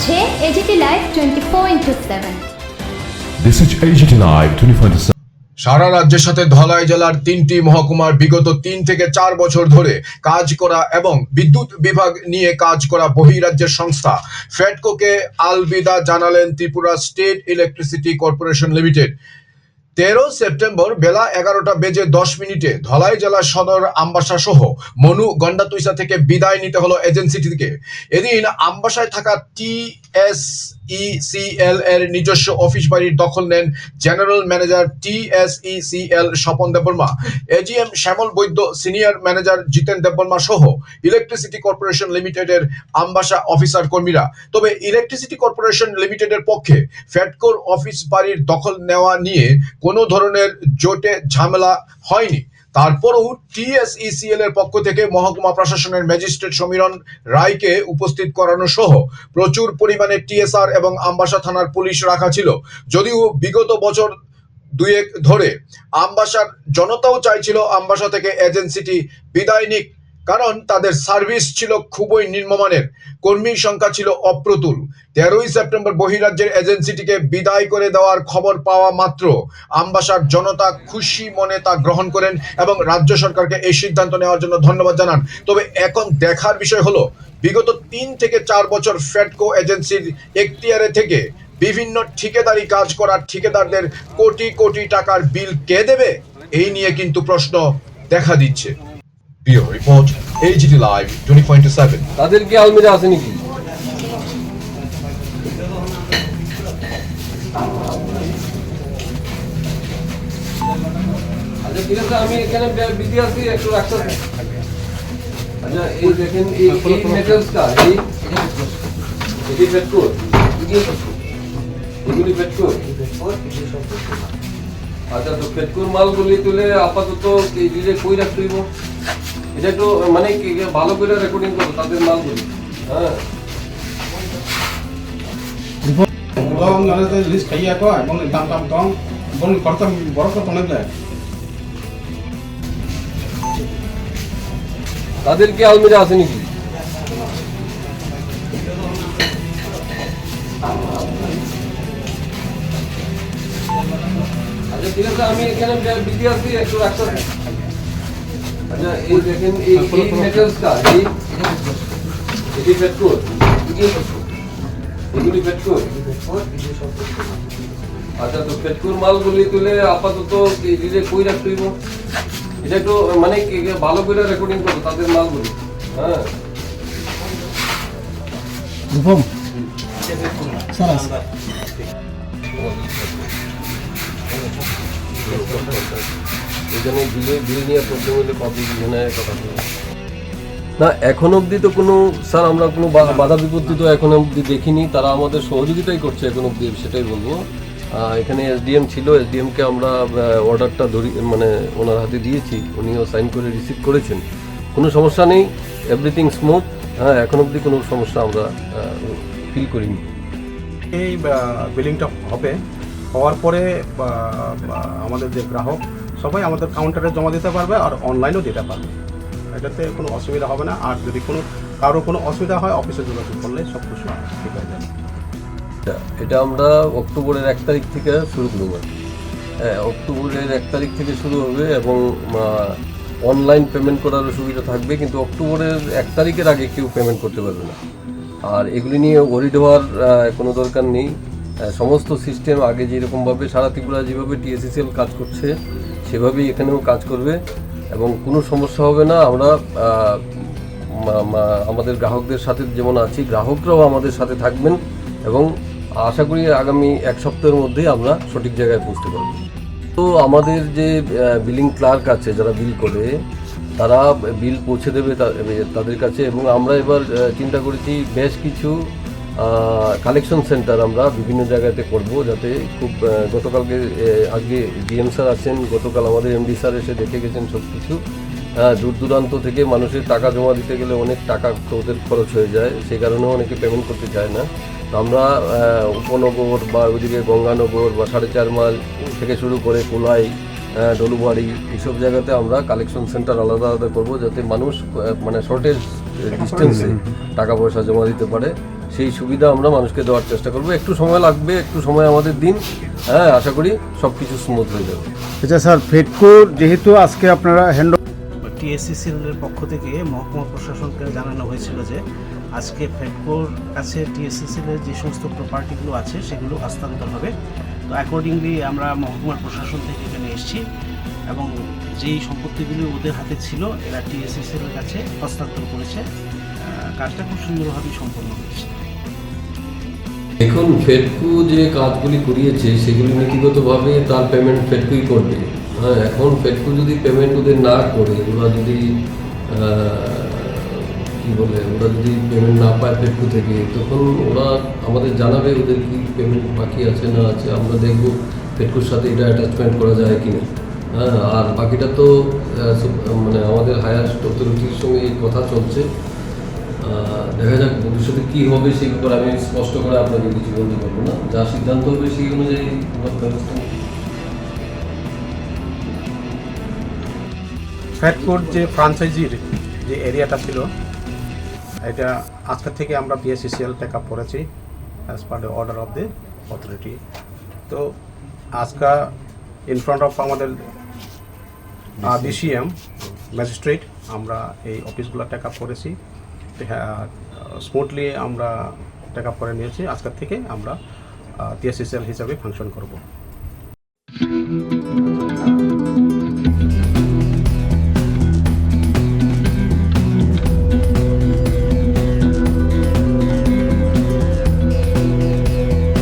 হচ্ছে AGT live 24/7। This is AGT Live 24/7. সারা রাজ্যের সাথে ধলাই জেলার 3টি মহকুমার বিগত 3 থেকে 4 বছর ধরে কাজ করা এবং বিদ্যুৎ বিভাগ নিয়ে কাজ করা বহিরাজ্যের সংস্থা ফেডকোকে আলবিদা জানালেন Tripura state electricity corporation limited. 13 September বেলা 11:10 ধলাই জেলা সদর আমবাসা সহ মনু গন্ডাতুইসা থেকে বিদায় নিতে হলো এজেন্সিটিকে। এদিন আমবাসায় থাকা TSECL এর নিজস্ব অফিস বাড়ির দখল নেন general manager TSECL Swapan Debbarma, AGM Shyamal Baidya, senior manager Jiten Debbarma সহ ইলেকট্রিসিটি কর্পোরেশন লিমিটেডের আমবাসা অফিসার কর্মীরা। তবে ইলেকট্রিসিটি কর্পোরেশন লিমিটেডের পক্ষে ফেডকোর অফিস বাড়ির দখল নেওয়া নিয়ে কোনো ধরনের জোটে ঝামেলা হয়নি। তারপরও TSECL এর পক্ষ থেকে মহকুমা প্রশাসনের ম্যাজিস্ট্রেট সমীরণ রায়কে উপস্থিত করানো সহ প্রচুর পরিমাণে TSR এবং আমবাসা থানার পুলিশ রাখা ছিল। যদিও বিগত বছর দুয়েক ধরে আমবাসার জনতাও চাইছিল আমবাসা থেকে এজেন্সিটি বিদায় নিক, কারণ তাদের সার্ভিস ছিল খুবই নিম্নমানের, কর্মীর সংখ্যা ছিল অপ্রতুল। 13 সেপ্টেম্বর বহিরাজ্যের এজেন্সিটিকে বিদায় করে দেওয়ার খবর পাওয়া মাত্র আমবাসার জনতা খুশি মনে তা গ্রহণ করেন এবং রাজ্য সরকারকে এই সিদ্ধান্ত নেওয়ার জন্য ধন্যবাদ জানান। তবে এখন দেখার বিষয় হলো বিগত 3 থেকে 4 বছর ফেডকো এজেন্সির এখতিয়ারে থেকে বিভিন্ন ঠিকাদারি কাজ করা ঠিকাদারদের কোটি কোটি টাকার বিল কে দেবে, এই নিয়ে কিন্তু প্রশ্ন দেখা দিচ্ছে। Bureau Report, AGT Live 24/7. তাদের কি আলমিরা আছে নাকি? আচ্ছা ঠিক আছে, আমি এখানে বিজি আছি, একটু রাখতে। আচ্ছা এই দেখেন এই মেটালসটা এই পেট্রোল এগুলি পেট্রোল। আচ্ছা তো পেট্রোল মালগুলি তুলে আপাতত এই দিলে কই রাখতে হইব? এটা একটু মানে কি ভালো করে রেকর্ডিং করো তাদের মালগুলি। হ্যাঁ Bong ada tu list kaya ko, bong tam tong, bong kortam borok ko tonek le. তাদের কি আলমিরা আছে নাকি? আচ্ছা ঠিক আছে, আমি এখানে বিজি আছি, একটু রাখতে। আচ্ছা এই দেখেন এই মেটালসটা এই পেট্রোল এগুলি পেট্রোল। আচ্ছা তো পেট্রোল মালগুলি তুলে আপাতত এই দিলে কই রাখতে হইব? এটা একটু মানে কি ভালো করে রেকর্ডিং করো তাদের মালগুলি। হ্যাঁ Rupam. Saras. এখানে বিল নিয়ে প্রবলেম হলে পাবলিক কথা বলে না। এখন অবধি তো কোনো স্যার আমরা কোনো বাধা বিপত্তি তো এখন অবধি দেখিনি, তারা আমাদের সহযোগিতাই করছে এখন অবধি, সেটাই বলবো। এখানে SDM ছিল, SDMকে আমরা অর্ডারটা মানে ওনার হাতে দিয়েছি, উনিও সাইন করে রিসিভ করেছেন, কোনো সমস্যা নেই, এভরিথিং স্মুথ। হ্যাঁ এখন অবধি কোনো সমস্যা আমরা ফিল করিনি। এই বিলিংটা হওয়ার পরে আমাদের যে গ্রাহক সবাই আমাদের কাউন্টারে জমা দিতে পারবে আর অনলাইনেও দিতে পারবে, এটাতে কোনো অসুবিধা হবে না। আর যদি কারো কোনো অসুবিধা হয় অফিসে যোগাযোগ করলে সব কিছু ঠিক হয়ে যাবে। এটা আমরা অক্টোবরের 1 তারিখ থেকে শুরু করব। হ্যাঁ অক্টোবরের 1 তারিখ থেকে শুরু হবে এবং অনলাইন পেমেন্ট করারও সুবিধা থাকবে, কিন্তু অক্টোবরের 1 তারিখের আগে কেউ পেমেন্ট করতে পারবে না। আর এগুলি নিয়ে ওয়ারিড হওয়ার কোনো দরকার নেই। সমস্ত সিস্টেম আগে যেরকমভাবে সারা ত্রিপুরা যেভাবে TSECL কাজ করছে সেভাবেই এখানেও কাজ করবে এবং কোনো সমস্যা হবে না। আমরা আমাদের গ্রাহকদের সাথে যেমন আছি, গ্রাহকরাও আমাদের সাথে থাকবেন এবং আশা করি আগামী 1 সপ্তাহের মধ্যেই আমরা সঠিক জায়গায় পৌঁছতে পারব। তো আমাদের যে বিলিং ক্লার্ক আছে যারা বিল করে, তারা বিল পৌঁছে দেবে তাদের কাছে এবং আমরা এবার চিন্তা করেছি বেশ কিছু কালেকশন সেন্টার আমরা বিভিন্ন জায়গাতে করব, যাতে খুব গতকালকে আগে GM স্যার আছেন, গতকাল আমাদের MD স্যার এসে দেখে গেছেন সব কিছু। দূর দূরান্ত থেকে মানুষের টাকা জমা দিতে গেলে অনেক টাকা তো ওদের খরচ হয়ে যায়, সেই কারণেও অনেকে পেমেন্ট করতে চায় না। তো আমরা উপনগর বা ওইদিকে গঙ্গানগর বা 4.5 মাইল থেকে শুরু করে কোলাই, ডলুবাড়ি এইসব জায়গাতে আমরা কালেকশন সেন্টার আলাদা আলাদা করবো, যাতে মানুষ মানে শর্টেজ ডিস্টেন্সে টাকা পয়সা জমা দিতে পারে, সেই সুবিধা আমরা মানুষকে দেওয়ার চেষ্টা করবো। একটু সময় লাগবে, একটু সময় আমাদের দিন, হ্যাঁ, আশা করি সব কিছু স্মুথ হয়ে যাবে। আচ্ছা স্যার, ফেডকোর যেহেতু আজকে আপনারা হ্যান্ড টিএসসিসিএলের পক্ষ থেকে মহকুমা প্রশাসনকে জানানো হয়েছিল যে আজকে ফেডকোর কাছে টিএসসিসিএলের যে সমস্ত প্রপার্টিগুলো আছে সেগুলো হস্তান্তর হবে। তো অ্যাকর্ডিংলি আমরা মহকুমার প্রশাসন থেকে এখানে এসেছি এবং যেই সম্পত্তিগুলি ওদের হাতে ছিল এরা টিএসসিসিএলের কাছে হস্তান্তর করেছে। কাজটা খুব সুন্দরভাবেই সম্পন্ন হয়েছে। এখন ফেডকো যে কাজগুলি করিয়েছে সেগুলি নীতিগতভাবে তার পেমেন্ট ফেডকোই করবে। হ্যাঁ, এখন ফেডকো যদি পেমেন্ট ওদের না করে, ওরা যদি ওরা যদি পেমেন্ট না পায় ফেডকো থেকে, তখন ওরা আমাদের জানাবে ওদের কি পেমেন্ট বাকি আছে না আছে। আমরা দেখব ফেডকোর সাথে এটা অ্যাটাচমেন্ট করা যায় কিনা। হ্যাঁ, আর বাকিটা তো মানে আমাদের হায়ার অথরিটির সঙ্গে এই কথা চলছে। দেখা যাক ভবিষ্যতে কী হবে সেই ব্যাপারে আমি স্পষ্ট করে আপনাকে কিছু বলতে পারবো না। যা সিদ্ধান্ত হবে সেই অনুযায়ী ব্যবস্থা। ফেডকোর যে ফ্রাঞ্চাইজির যে এরিয়াটা ছিল, এটা আজকের থেকে আমরা টিএসসিসিএল টেক আপ করেছি as per the order of the authority. তো আজকে ইন ফ্রন্ট অফ আমাদের ডিসিএম ম্যাজিস্ট্রেট আমরা এই অফিসগুলো টেক আপ করেছি। স্মুথলি আমরা টেক আপ করে নিয়েছি। আজকের থেকে আমরা টিএসসিসিএল হিসাবে ফাংশন করব।